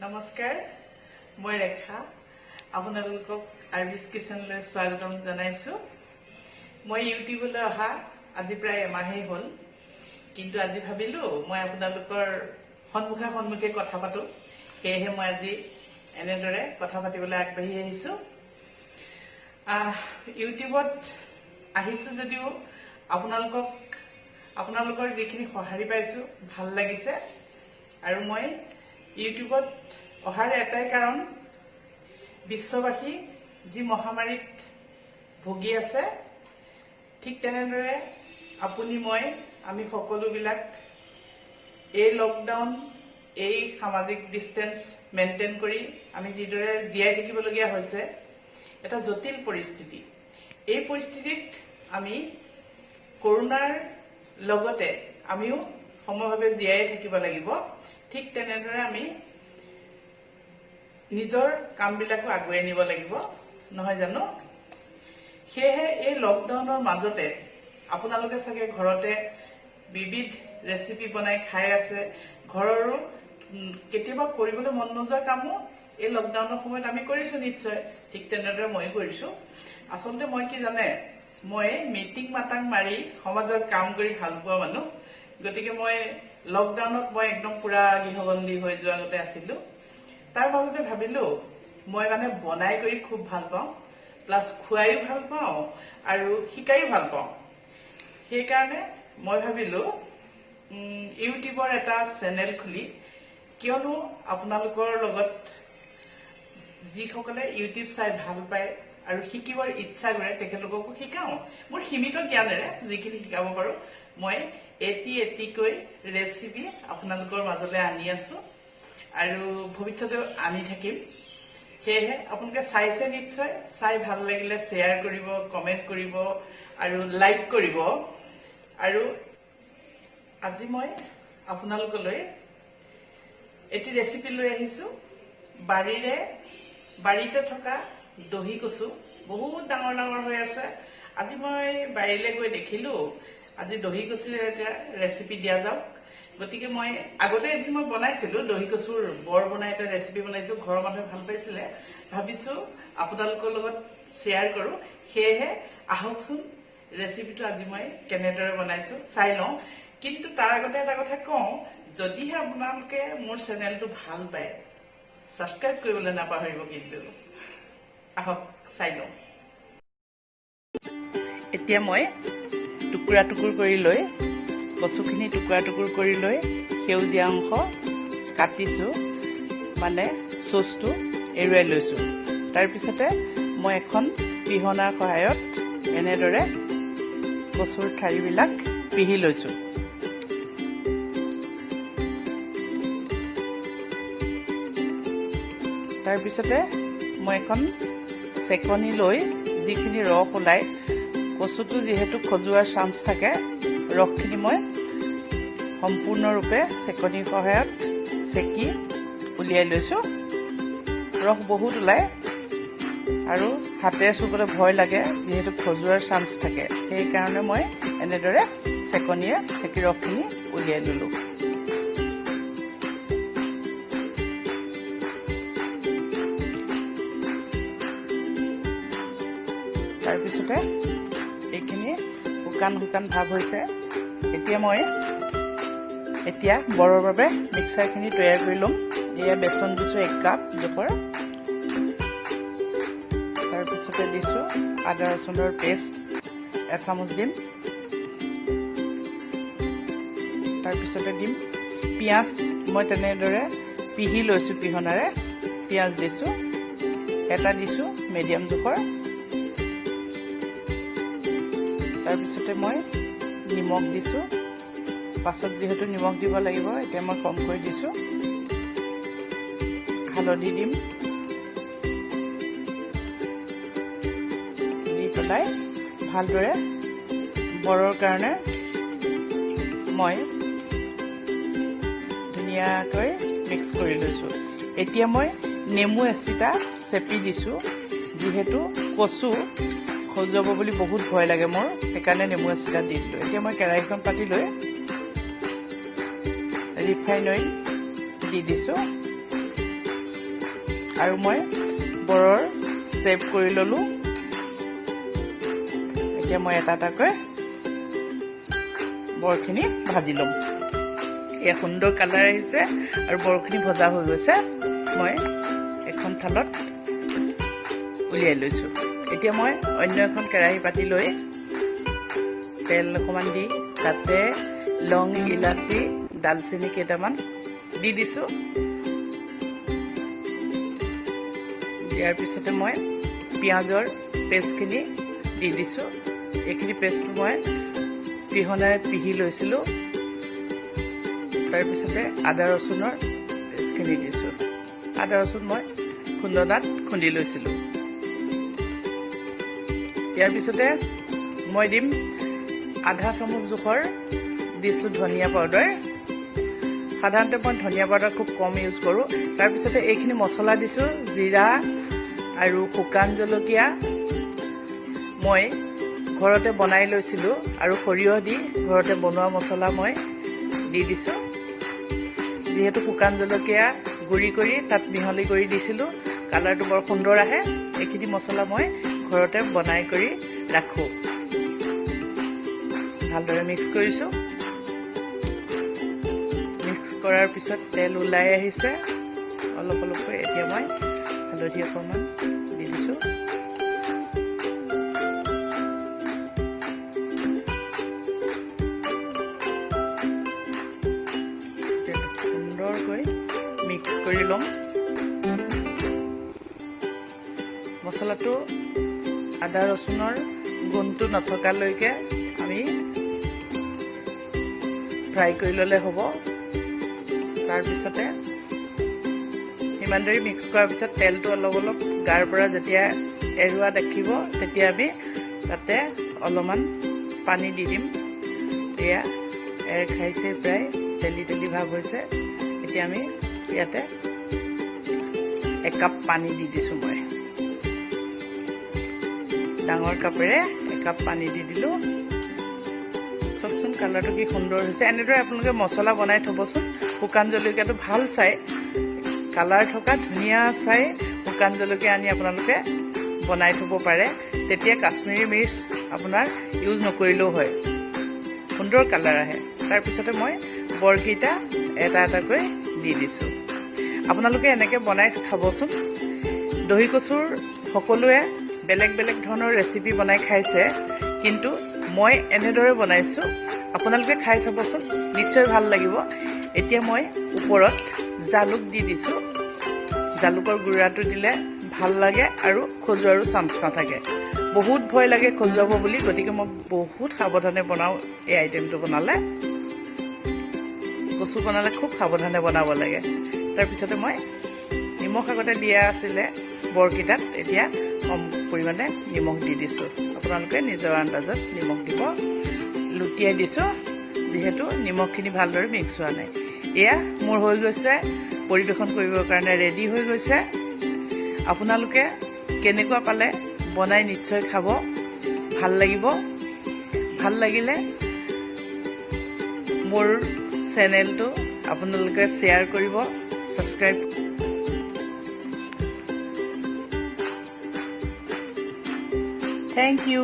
নমস্কাৰ, মই ৰেখা আপোনালোকক আৰবিছ কিচেনলৈ স্বাগতম জনাইছোঁ। মই ইউটিউবলৈ অহা আজি প্ৰায় এমাহেই হ'ল, কিন্তু আজি ভাবিলোঁ মই আপোনালোকৰ সন্মুখে কথা পাতোঁ, সেয়েহে মই আজি এনেদৰে কথা পাতিবলৈ আগবাঢ়ি আহিছোঁ। ইউটিউবত আহিছোঁ যদিও আপোনালোকৰ যিখিনি সঁহাৰি পাইছোঁ ভাল লাগিছে, আৰু মই ইউটিউবত অহাৰ এটাই কাৰণ, বিশ্ববাসী যি মহামাৰীত ভুগি আছে, ঠিক তেনেদৰে আমি সকলোবিলাক এই লকডাউন, এই সামাজিক ডিষ্টেন্স মেইনটেইন কৰি আমি যিদৰে জীয়াই থাকিবলগীয়া হৈছে, এটা জটিল পৰিস্থিতি। এই পৰিস্থিতিত আমি কৰোনাৰ লগতে আমিও সমভাৱে জীয়াই থাকিব লাগিব। ঠিক তেনেদৰে আমি নিজৰ কামবিলাকো আগুৱাই নিব লাগিব, নহয় জানো? সেয়েহে এই লকডাউনৰ মাজতে আপোনালোকে চাগে ঘৰতে বিবিধ ৰেচিপি বনাই খাই আছে। ঘৰৰো কেতিয়াবা কৰিবলৈ মন নোযোৱা কামো এই লকডাউনৰ সময়ত আমি কৰিছোঁ নিশ্চয়। ঠিক তেনেদৰে ময়ো কৰিছোঁ। আচলতে মই কি জানে, মই মিটিং মাতাং মাৰি সমাজত কাম কৰি ভাল পোৱা মানুহ। গতিকে মই লকডাউনত একদম পুৰা গৃহবন্দী হৈ যোৱা আগতে আছিলোঁ। তাৰ মাজতে ভাবিলোঁ মই বনাই কৰি খুব ভাল পাওঁ, প্লাছ খুৱাইও ভাল পাওঁ আৰু শিকাইও ভাল পাওঁ। সেইকাৰণে মই ভাবিলোঁ ইউটিউবৰ এটা চেনেল খুলি, কিয়নো আপোনালোকৰ লগত যিসকলে ইউটিউব চাই ভাল পায় আৰু শিকিবৰ ইচ্ছা কৰে তেখেতলোককো শিকাওঁ। মোৰ সীমিত জ্ঞানেৰে যিখিনি শিকাব পাৰোঁ, মই এটিকৈ ৰেচিপি আপোনালোকৰ মাজলৈ আনি আছোঁ আৰু ভৱিষ্যতেও আনি থাকিম। সেয়েহে আপোনালোকে চাইছে নিশ্চয়, চাই ভাল লাগিলে শ্বেয়াৰ কৰিব, কমেণ্ট কৰিব আৰু লাইক কৰিব। আৰু আজি মই আপোনালোকলৈ এটি ৰেচিপি লৈ আহিছোঁ। বাৰীতে থকা দহি কচু বহুত ডাঙৰ ডাঙৰ হৈ আছে। আজি মই বাৰীলৈ গৈ দেখিলোঁ আজি দহি কচুৰ এটা ৰেচিপি দিয়া যাওক। গতিকে মই আগতে এদিন বনাইছিলোঁ, দহি কচুৰ বৰ বনাই এটা ৰেচিপি বনাইছোঁ। ঘৰৰ মানুহে ভাল পাইছিলে। ভাবিছোঁ আপোনালোকৰ লগত শ্বেয়াৰ কৰোঁ। সেয়েহে আহকচোন ৰেচিপিটো আজি মই কেনেদৰে বনাইছোঁ চাই লওঁ। কিন্তু তাৰ আগতে এটা কথা কওঁ, যদিহে আপোনালোকে মোৰ চেনেলটো ভাল পায়, ছাবস্ক্ৰাইব কৰিবলৈ নাপাহৰিব। কিন্তু আহক চাই লওঁ। এতিয়া মই টুকুৰা টুকুৰ কৰি লৈ সেউজীয়া অংশ কাটিছোঁ, চচটো এৰুৱাই লৈছোঁ। তাৰপিছতে মই এখন পিহনাৰ সহায়ত এনেদৰে কচুৰ ঠাৰিবিলাক পিহি লৈছোঁ। তাৰপিছতে মই এখন চেকনি লৈ যিখিনি ৰস ওলাই, কচুটো যিহেতু খজুৱাৰ চান্স থাকে, ৰসখিনি মই সম্পূৰ্ণৰূপে চেকনিৰ সহায়ত চেকি উলিয়াই লৈছোঁ। ৰস বহুত ওলাই আৰু হাতেৰে চুবলৈ ভয় লাগে, যিহেতু খজুৱাৰ চান্স থাকে। সেইকাৰণে মই এনেদৰে চেকনিয়ে চেকি ৰসখিনি উলিয়াই ল'লোঁ। তাৰপিছতে এইখিনি শুকান ভাৱ হৈছে। এতিয়া বৰৰ বাবে মিক্সাৰখিনি তৈয়াৰ কৰি ল'ম। এয়া বেচন দিছোঁ 1 কাপ জোখৰ। তাৰপিছতে দিছোঁ আদা ৰচুনৰ পেষ্ট 1 চামুচ দিম। তাৰপিছতে দিম পিঁয়াজ। মই তেনেদৰে পিহি লৈছোঁ পিহনাৰে। পিঁয়াজ দিছোঁ, এটা দিছোঁ মিডিয়াম জোখৰ। তাৰপিছতে মই নিমখ দিছোঁ। পাছত যিহেতু নিমখ দিব লাগিব, এতিয়া মই কমকৈ দিছোঁ। হালধি দিম, দি পেলাই ভালদৰে বৰৰ কাৰণে মই ধুনীয়াকৈ মিক্স কৰি লৈছোঁ। এতিয়া মই নেমু এচিটা চেপি দিছোঁ। যিহেতু কচু খজুৱাব বুলি বহুত ভয় লাগে মোৰ, সেইকাৰণে নেমু এচিটা দি দিলোঁ। এতিয়া মই কেৰাহীখন পাতি লৈ ৰিফাইন অইল দি দিছোঁ আৰু মই বৰৰ চেভ কৰি ল'লোঁ। এতিয়া মই এটা এটাকৈ বৰখিনি ভাজি ল'ম। এয়া সুন্দৰ কালাৰ আহিছে আৰু বৰখিনি ভজা হৈ গৈছে। মই এখন থালত উলিয়াই লৈছোঁ। এতিয়া মই অন্য এখন কেৰাহী পাতি লৈ তেল অকণমান দি তাতে লং, ইলাচি, ডালচেনি কেইটামান দি দিছোঁ। দিয়াৰ পিছতে মই পিঁয়াজৰ পেষ্টখিনি দি দিছোঁ। এইখিনি পেষ্টটো মই পিহনাৰে পিহি লৈছিলোঁ। তাৰপিছতে আদা ৰচুনৰ পেষ্টখিনি দিছোঁ। আদা ৰচুন মই খুন্দনাত খুন্দি লৈছিলোঁ। ইয়াৰ পিছতে মই দিম আধা চামুচ জোখৰ দিছোঁ ধনিয়া পাউডাৰ। সাধাৰণতে মই ধনিয়া পাউডাৰ খুব কম ইউজ কৰোঁ। তাৰপিছতে এইখিনি মছলা দিছোঁ। জিৰা আৰু শুকান জলকীয়া মই ঘৰতে বনাই লৈছিলোঁ আৰু সৰিয়হ দি ঘৰতে বনোৱা মছলা মই দি দিছোঁ। যিহেতু শুকান জলকীয়া গুড়ি কৰি তাত মিহলি কৰি দিছিলোঁ, কালাৰটো বৰ সুন্দৰ আহে। এইখিনি মছলা মই ঘৰতে বনাই কৰি ৰাখোঁ। ভালদৰে মিক্স কৰিছোঁ। মিক্স কৰাৰ পিছত তেল ওলাই আহিছে অলপ অলপকৈ। এতিয়া মই হালধি অকণমান দি দিছোঁ। সুন্দৰকৈ মিক্স কৰি ল'ম। মছলাটো আদা ৰচুনৰ গোন্ধটো নথকালৈকে আমি ফ্ৰাই কৰি ল'লে হ'ব। তাৰপিছতে সিমান দেৰি মিক্স কৰাৰ পিছত তেলটো অলপ অলপ গাৰ পৰা যেতিয়া এৰুৱা দেখিব, তেতিয়া আমি তাতে অলপমান পানী দি দিম। এয়া এৰ খাইছে, প্ৰায় তেলি তেলি ভাৱ হৈছে। এতিয়া আমি ইয়াতে 1 কাপ পানী দি দিছোঁ। মই ডাঙৰ কাপেৰে 1 কাপ পানী দি দিলোঁ। চাওকচোন কালাৰটো কি সুন্দৰ হৈছে। এনেদৰে আপোনালোকে মছলা বনাই থ'বচোন। শুকান জলকীয়াটো ভাল চাই, কালাৰ থকা ধুনীয়া চাই শুকান জলকীয়া আনি আপোনালোকে বনাই থ'ব পাৰে। তেতিয়া কাশ্মীৰী মিৰ্চ আপোনাৰ ইউজ নকৰিলেও হয়, সুন্দৰ কালাৰ আহে। তাৰপিছতে মই বৰকেইটা এটা এটাকৈ দি দিছোঁ। আপোনালোকে এনেকৈ বনাই খাবচোন। দহি কচুৰ সকলোৱে বেলেগ বেলেগ ধৰণৰ ৰেচিপি বনাই খাইছে, কিন্তু মই এনেদৰে বনাইছোঁ। আপোনালোকে খাই চাবচোন, নিশ্চয় ভাল লাগিব। এতিয়া মই ওপৰত জালুক দি দিছোঁ। জালুকৰ গুড়াটো দিলে ভাল লাগে আৰু খজুৱাৰো চান্স নাথাকে। বহুত ভয় লাগে খজুৱাব বুলি, গতিকে মই বহুত সাৱধানে বনাওঁ। এই আইটেমটো বনালে, কচু বনালে খুব সাৱধানে বনাব লাগে। তাৰপিছতে মই নিমখ আগতে দিয়া আছিলে বৰকেইটাত, এতিয়া কম পৰিমাণে নিমখ দি দিছোঁ। আপোনালোকে নিজৰ আন্দাজত নিমখ দিব। লুটিয়াই দিছোঁ, যিহেতু নিমখখিনি ভালদৰে মিক্স হোৱা নাই। এয়া মোৰ হৈ গৈছে, পৰিৱেশন কৰিবৰ কাৰণে ৰেডি হৈ গৈছে। আপোনালোকে কেনেকুৱা পালে বনাই নিশ্চয় খাব, ভাল লাগিব। ভাল লাগিলে মোৰ চেনেলটো আপোনালোকে শ্বেয়াৰ কৰিব, ছাবস্ক্ৰাইব। Thank you.